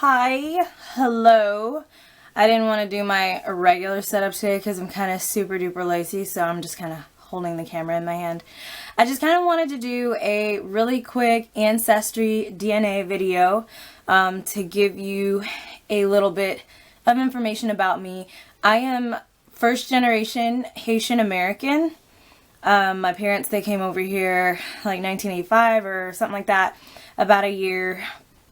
Hi, hello. I didn't want to do my regular setup today because I'm kind of super duper lazy, so I'm just kind of holding the camera in my hand. I just kind of wanted to do a really quick ancestry DNA video to give you a little bit of information about me. I am first generation Haitian American. My parents, they came over here like 1985 or something like that, about a year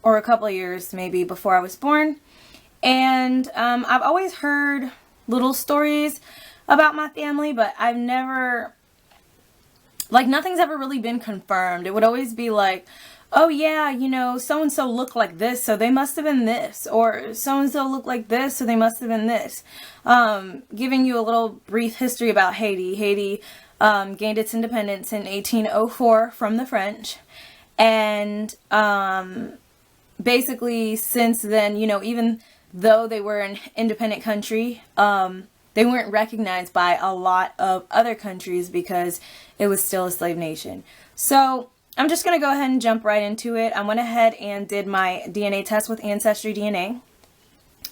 or a couple of years maybe before I was born. And I've always heard little stories about my family, but I've never, like, nothing's ever really been confirmed. It would always be like, oh yeah, you know, so and so looked like this, so they must have been this, or so and so looked like this, so they must have been this. Giving you a little brief history about Haiti. Haiti gained its independence in 1804 from the French, and basically since then, you know, even though they were an independent country, they weren't recognized by a lot of other countries because it was still a slave nation. So I'm just going to go ahead and jump right into it. I went ahead and did my DNA test with Ancestry DNA.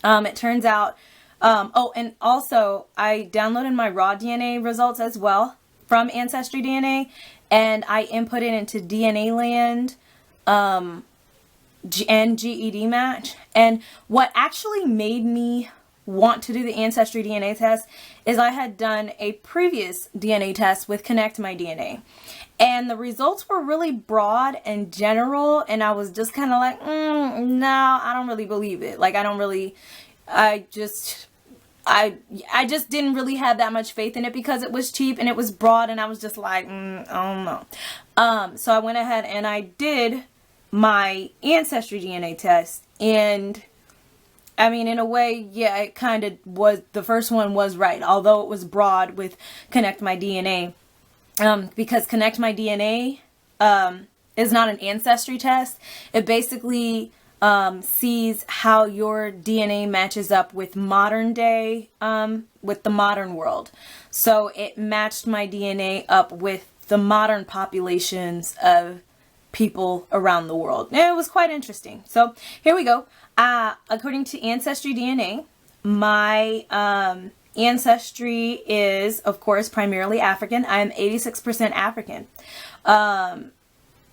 It turns out, oh, and also I downloaded my raw DNA results as well from Ancestry DNA, and I input it into DNA Land and GED Match. And what actually made me want to do the Ancestry DNA test is I had done a previous DNA test with Connect My DNA. And the results were really broad and general, and I was just kind of like, no, I don't really believe it. Like, I just didn't really have that much faith in it because it was cheap and it was broad, and I was just like, I don't know. So I went ahead and I did my Ancestry DNA test, and I mean, in a way, yeah, it kind of was, the first one was right, although it was broad with Connect My DNA. Because Connect My DNA is not an ancestry test. It basically sees how your DNA matches up with modern day, with the modern world. So it matched my DNA up with the modern populations of people around the world. And it was quite interesting. So here we go. According to Ancestry DNA, my ancestry is, of course, primarily African. I am 86% African.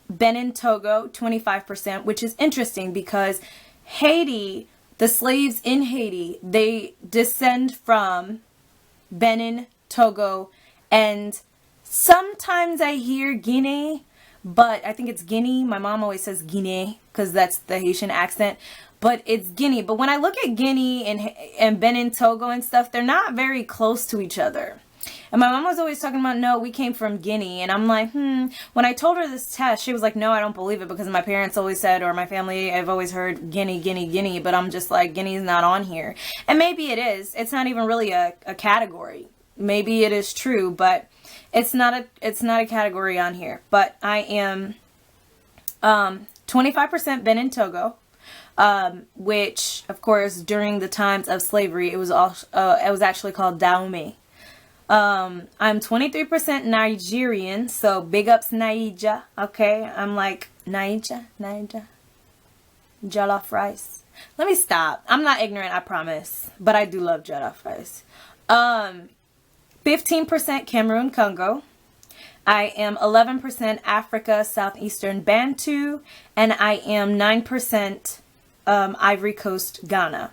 Benin, Togo, 25%, which is interesting because Haiti, the slaves in Haiti, they descend from Benin, Togo, and sometimes I hear Guinea, but I think it's Guinea. My mom always says Guinea because that's the Haitian accent. But it's Guinea. But when I look at Guinea and Benin, Togo and stuff, they're not very close to each other. And my mom was always talking about, no, we came from Guinea. And I'm like, When I told her this test, she was like, no, I don't believe it because my parents always said, or my family, I've always heard Guinea, Guinea, Guinea. But I'm just like, Guinea's not on here. And maybe it is. It's not even really a category. Maybe it is true, but it's not a category on here. But I am 25% Benin, Togo. Which, of course, during the times of slavery, it was actually called Dahomey. I'm 23% Nigerian, so big ups Naija, okay? I'm like, Naija, jollof rice. Let me stop. I'm not ignorant, I promise, but I do love jollof rice. 15% Cameroon, Congo. I am 11% Africa, Southeastern Bantu, and I am 9% Ivory Coast, Ghana.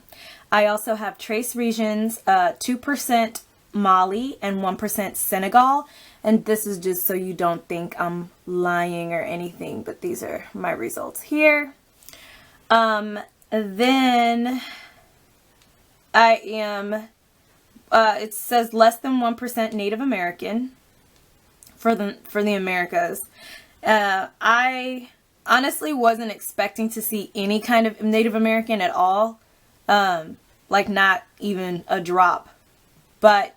I also have trace regions, 2% Mali and 1% Senegal. And this is just so you don't think I'm lying or anything, but these are my results here. Then I am, it says less than 1% Native American for the Americas. I honestly wasn't expecting to see any kind of Native American at all, like not even a drop. But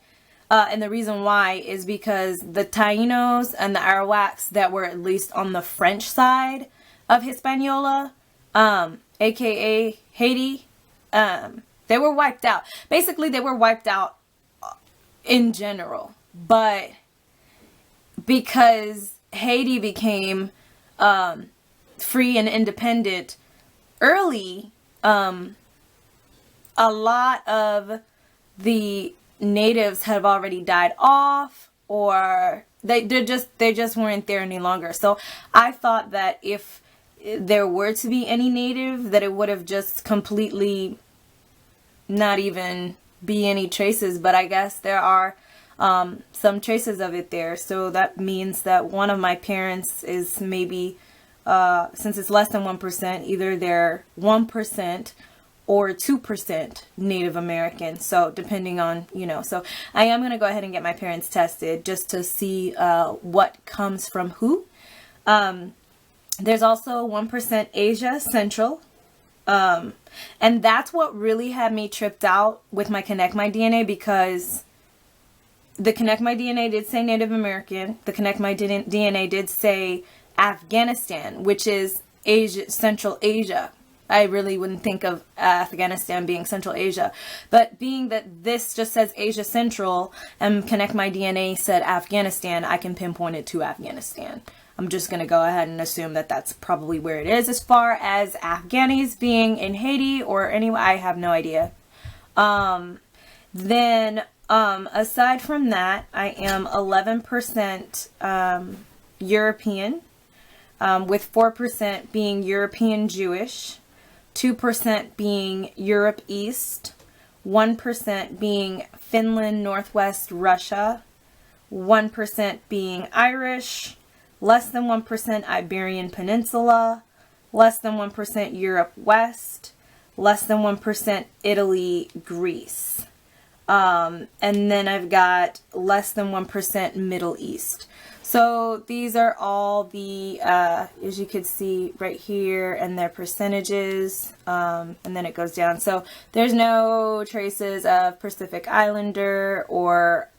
and the reason why is because the Tainos and the Arawaks that were at least on the French side of Hispaniola, aka Haiti, they were wiped out. Basically, they were wiped out in general, but because Haiti became free and independent early, a lot of the natives have already died off, or they just weren't there any longer. So I thought that if there were to be any native, that it would have just completely not even be any traces, but I guess there are some traces of it there. So that means that one of my parents is maybe, since it's less than 1%, either they're 1% or 2% Native American. So depending on, so I am going to go ahead and get my parents tested just to see what comes from who. There's also 1% Asia Central. And that's what really had me tripped out with my Connect My DNA, because the Connect My DNA did say Native American. The Connect My DNA did say Afghanistan, which is Asia, Central Asia. I really wouldn't think of Afghanistan being Central Asia. But being that this just says Asia Central and Connect My DNA said Afghanistan, I can pinpoint it to Afghanistan. I'm just going to go ahead and assume that that's probably where it is. As far as Afghanis being in Haiti or anywhere, I have no idea. Then aside from that, I am 11% European, with 4% being European Jewish, 2% being Europe East, 1% being Finland, Northwest Russia, 1% being Irish, less than 1% Iberian Peninsula, less than 1% Europe West, less than 1% Italy, Greece. And then I've got less than 1% Middle East. So these are all the, as you can see right here, and their percentages, and then it goes down. So there's no traces of Pacific Islander or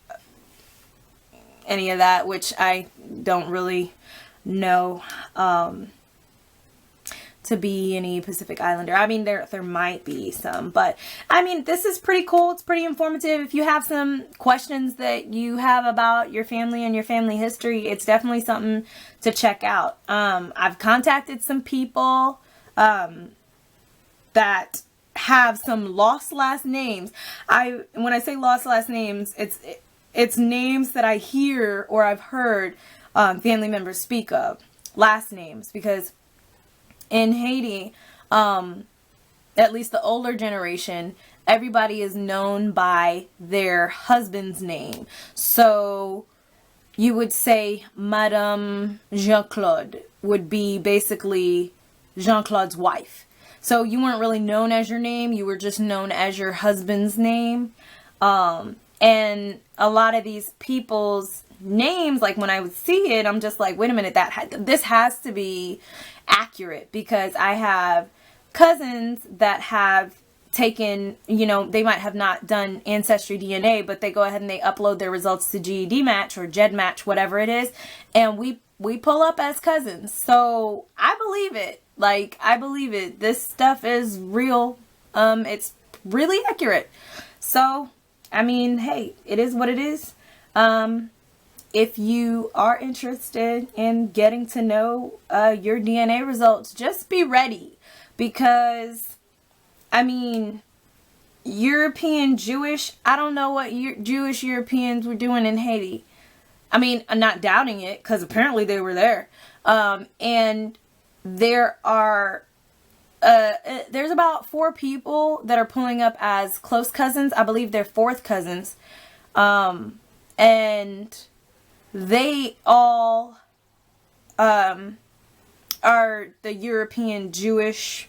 any of that, which I don't really know to be any Pacific Islander. I mean, there might be some, but I mean, this is pretty cool. It's pretty informative. If you have some questions that you have about your family and your family history, it's definitely something to check out. I've contacted some people that have some lost last names. When I say lost last names, it's names that I hear or I've heard family members speak of, last names, because in Haiti, at least the older generation, everybody is known by their husband's name. So you would say Madame Jean-Claude would be basically Jean-Claude's wife. So you weren't really known as your name, you were just known as your husband's name. And a lot of these people's names, like when I would see it, I'm just like, wait a minute, this has to be accurate, because I have cousins that have taken, they might have not done Ancestry DNA, but they go ahead and they upload their results to GED Match or GEDmatch, whatever it is, and we pull up as cousins. So I believe it. I believe it. This stuff is real. It's really accurate. So, I mean, hey, it is what it is. If you are interested in getting to know your DNA results, just be ready, because, I mean, European Jewish, I don't know what Jewish Europeans were doing in Haiti. I mean, I'm not doubting it, because apparently they were there. And there are, there's about 4 people that are pulling up as close cousins. I believe they're 4th cousins. And they all are the European Jewish,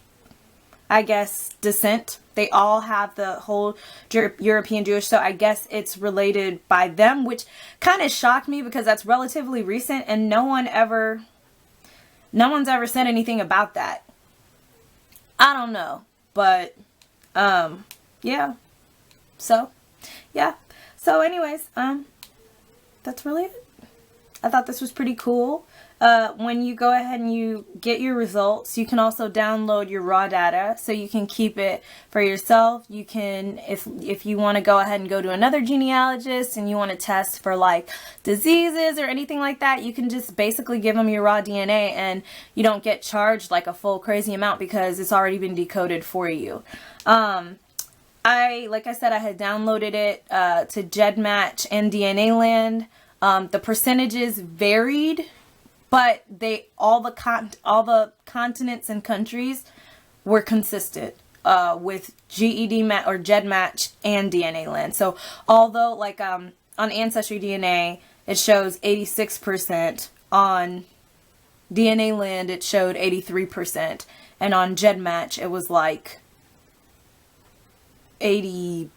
I guess, descent. They all have the whole European Jewish, so I guess it's related by them, which kind of shocked me, because that's relatively recent and no one's ever said anything about that. I don't know, but yeah. So anyways, that's really it. I thought this was pretty cool. when you go ahead and you get your results, you can also download your raw data so you can keep it for yourself. You can, if you want to go ahead and go to another genealogist and you want to test for like diseases or anything like that, you can just basically give them your raw DNA and you don't get charged like a full crazy amount because it's already been decoded for you. Like I said, I had downloaded it to GEDmatch and DNA Land. The percentages varied, but all the continents and countries were consistent with GEDmatch and DNA Land. So although like on Ancestry DNA it shows 86%, on DNA Land it showed 83%, and on GEDmatch it was like 84%,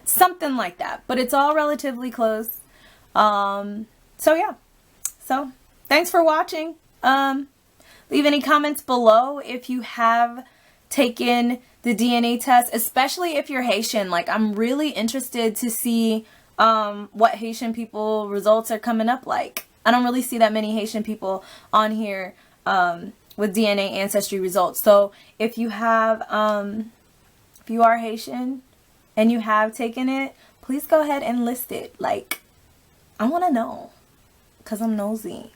something like that, but it's all relatively close. So yeah, so thanks for watching. Leave any comments below if you have taken the DNA test, especially if you're Haitian. Like, I'm really interested to see what Haitian people results are coming up like. I don't really see that many Haitian people on here with DNA Ancestry results. So if you have, if you are Haitian and you have taken it, please go ahead and list it. Like, I want to know, because I'm nosy.